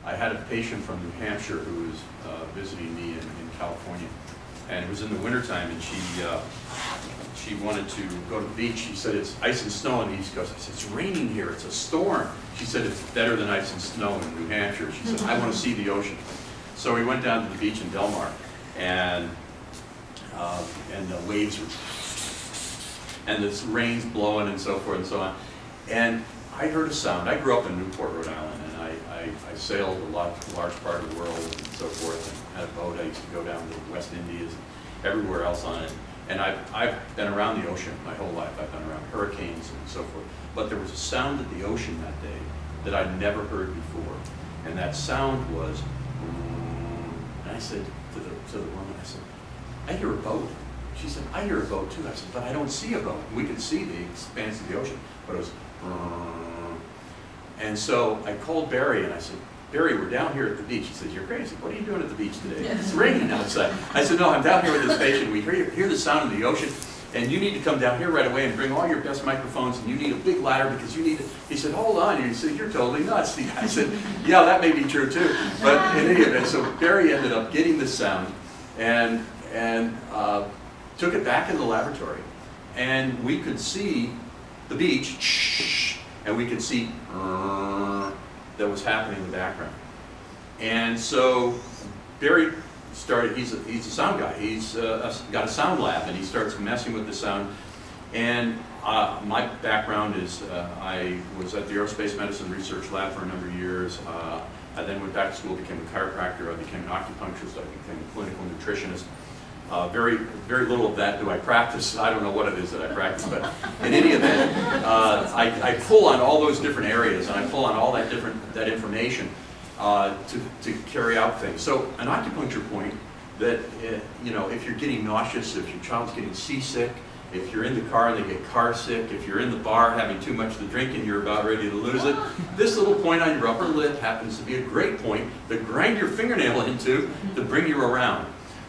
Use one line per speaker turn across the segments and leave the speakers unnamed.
I had a patient from New Hampshire who was visiting me in California, and it was in the wintertime, and she wanted to go to the beach. She said, it's ice and snow on the East Coast. I said, it's raining here, it's a storm. She said, it's better than ice and snow in New Hampshire. She said, I want to see the ocean. So we went down to the beach in Del Mar, and the waves were, and the rain's blowing and so forth and so on. And I heard a sound. I grew up in Newport, Rhode Island, and I sailed a large part of the world and so forth, and had a boat. I used to go down to the West Indies and everywhere else on it. And I've been around the ocean my whole life. I've been around hurricanes and so forth. But there was a sound at the ocean that day that I'd never heard before. And that sound was, and I said to the woman, I said, I hear a boat. She said, I hear a boat too. I said, but I don't see a boat. We could see the expanse of the ocean, but it was, and so I called Barry and I said, Barry, we're down here at the beach. He said, you're crazy. What are you doing at the beach today? It's raining outside. I said, no, I'm down here with this patient. We hear the sound of the ocean, and you need to come down here right away and bring all your best microphones, and you need a big ladder because you need to. He said, hold on. He said, you're totally nuts. I said, yeah, that may be true too. But in any event, so Barry ended up getting this sound and took it back in the laboratory, and we could see the beach, and we could see that was happening in the background. And so Barry started, he's a sound guy, he's got a sound lab, and he starts messing with the sound. And my background is, I was at the Aerospace Medicine Research Lab for a number of years. I then went back to school, became a chiropractor, I became an acupuncturist, I became a clinical nutritionist. Very little of that do I practice. I don't know what it is that I practice, but in any event, I pull on all those different areas, and I pull on all that information to carry out things. So an acupuncture point that, you know, if you're getting nauseous, if your child's getting seasick, if you're in the car and they get car sick, if you're in the bar having too much to drink and you're about ready to lose it, this little point on your upper lip happens to be a great point to grind your fingernail into to bring you around.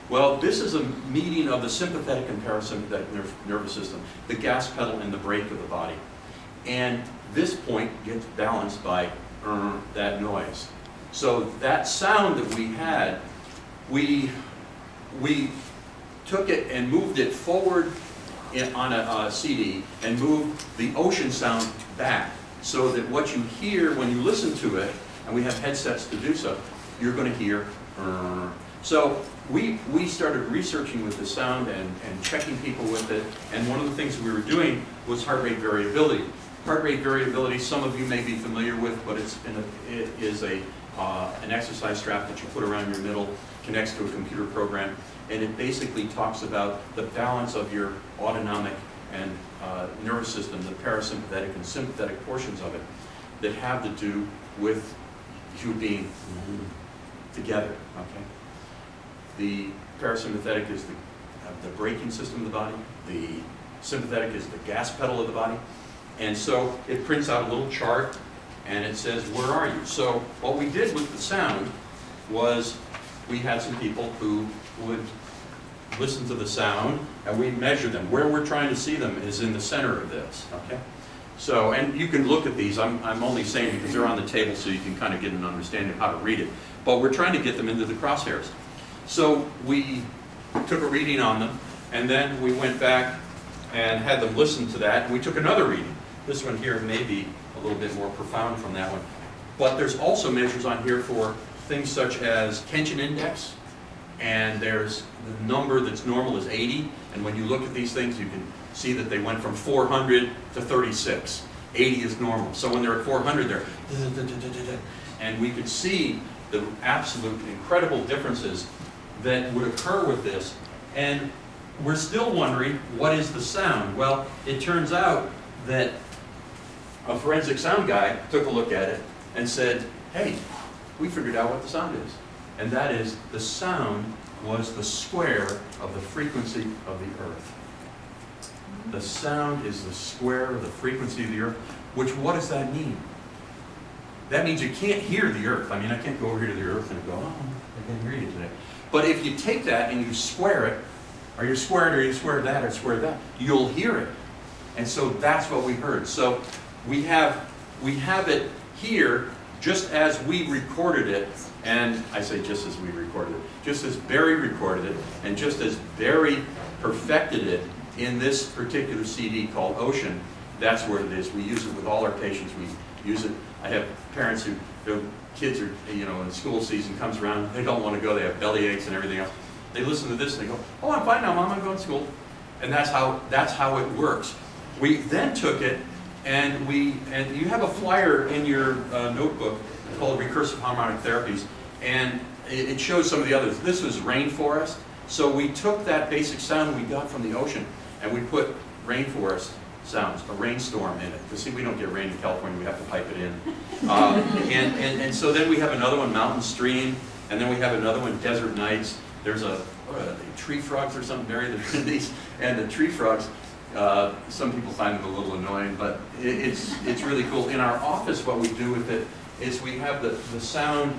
Well, this is a meeting of the sympathetic and parasympathetic nervous system, the gas pedal and the brake of the body. And this point gets balanced by that noise. So that sound that we had, we took it and moved it forward on a CD and moved the ocean sound back, so that what you hear when you listen to it, and we have headsets to do so, you're going to hear. So we started researching with the sound and checking people with it, and one of the things we were doing was heart rate variability. Heart rate variability, some of you may be familiar with, but it is an exercise strap that you put around your middle, connects to a computer program, and it basically talks about the balance of your autonomic and nervous system, the parasympathetic and sympathetic portions of it, that have to do with you being together. Okay. The parasympathetic is the braking system of the body. The sympathetic is the gas pedal of the body. And so it prints out a little chart, and it says, where are you? So what we did with the sound was we had some people who would listen to the sound, and we measure them. Where we're trying to see them is in the center of this, okay? So, and you can look at these. I'm only saying because they're on the table so you can kind of get an understanding of how to read it. But we're trying to get them into the crosshairs. So we took a reading on them, and then we went back and had them listen to that, and we took another reading. This one here may be a little bit more profound from that one. But there's also measures on here for things such as tension index, and there's the number that's normal is 80, and when you look at these things you can see that they went from 400 to 36. 80 is normal. So when they're at 400 they're and we could see the absolute incredible differences that would occur with this. And we're still wondering, what is the sound? Well, it turns out that a forensic sound guy took a look at it and said, hey, we figured out what the sound is. And that is, the sound was the square of the frequency of the Earth. The sound is the square of the frequency of the Earth, which, what does that mean? That means you can't hear the Earth. I mean, I can't go over here to the Earth and go, oh, I can't hear you today. But if you take that and you square it, or you square it, or you square that, or square that, you'll hear it. And so that's what we heard. So we have it here just as we recorded it, and I say just as we recorded it, just as Barry recorded it, and just as Barry perfected it in this particular CD called Ocean, that's where it is. We use it with all our patients. We use it. I have parents who, their kids are, you know, when school season comes around, they don't want to go, they have belly aches and everything else. They listen to this and they go, oh, I'm fine now, Mom, I'm going to school. And that's how it works. We then took it and you have a flyer in your notebook called Recursive Harmonic Therapies, and it shows some of the others. This was rainforest, so we took that basic sound we got from the ocean and we put rainforest sounds, a rainstorm in it. Because see, we don't get rain in California, we have to pipe it in. And so then we have another one, Mountain Stream, and then we have another one, Desert Nights. There's what are they, tree frogs or something buried in these, and the tree frogs, some people find them a little annoying, but it's really cool. In our office, what we do with it is we have the sound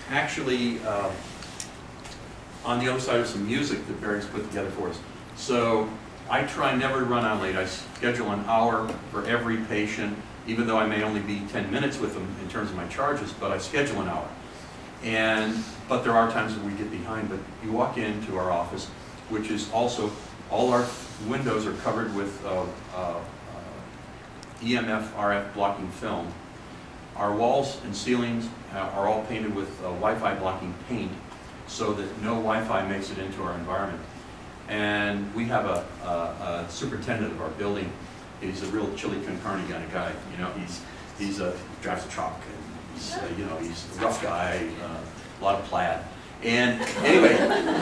actually on the other side of some music that Barry's put together for us. So I try never to run out late. I schedule an hour for every patient, even though I may only be 10 minutes with them in terms of my charges, but I schedule an hour. But there are times that we get behind, but you walk into our office, which is also, all our windows are covered with EMF RF blocking film. Our walls and ceilings are all painted with Wi-Fi blocking paint so that no Wi-Fi makes it into our environment. And we have a superintendent of our building. He's a real chili con carne kind of guy. You know, he drives a truck. He's, you know, he's a rough guy, a lot of plaid. And anyway,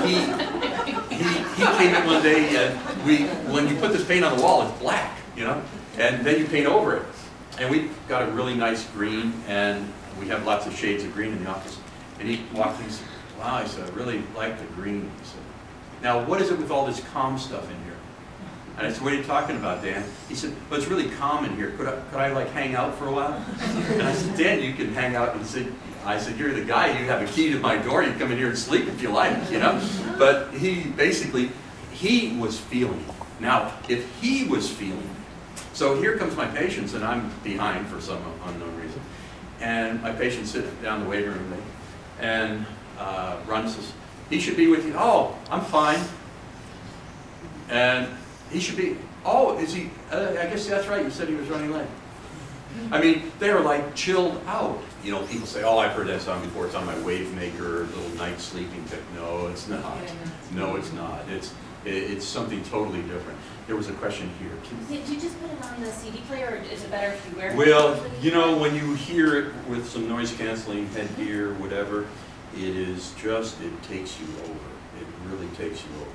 he came in one day, and when you put this paint on the wall, it's black, you know, and then you paint over it. And we got a really nice green, and we have lots of shades of green in the office. And he walked in and said, wow, I said, I really like the green. He said, now what is it with all this calm stuff in here? And I said, what are you talking about, Dan? He said, well, it's really calm in here. Could I like hang out for a while? And I said, Dan, you can hang out. And I said, you're the guy. You have a key to my door. You can come in here and sleep if you like, you know. But he was feeling. Now, if he was feeling, so here comes my patients, and I'm behind for some unknown reason. And my patients sit down in the waiting room, and Ron says, he should be with you. Oh, I'm fine. And he should be, oh, is he, I guess that's right, you said he was running late. I mean, they were like chilled out. You know, people say, oh, I've heard that song before, it's on my Wave Maker, little night sleeping tip. No, it's not. No, it's not. It's something totally different. There was a question here.
Did you just put it on the CD player, or is it better if you wear it?
Well, you know, when you hear it with some noise canceling headgear, whatever, it is just, it takes you over. It really takes you over.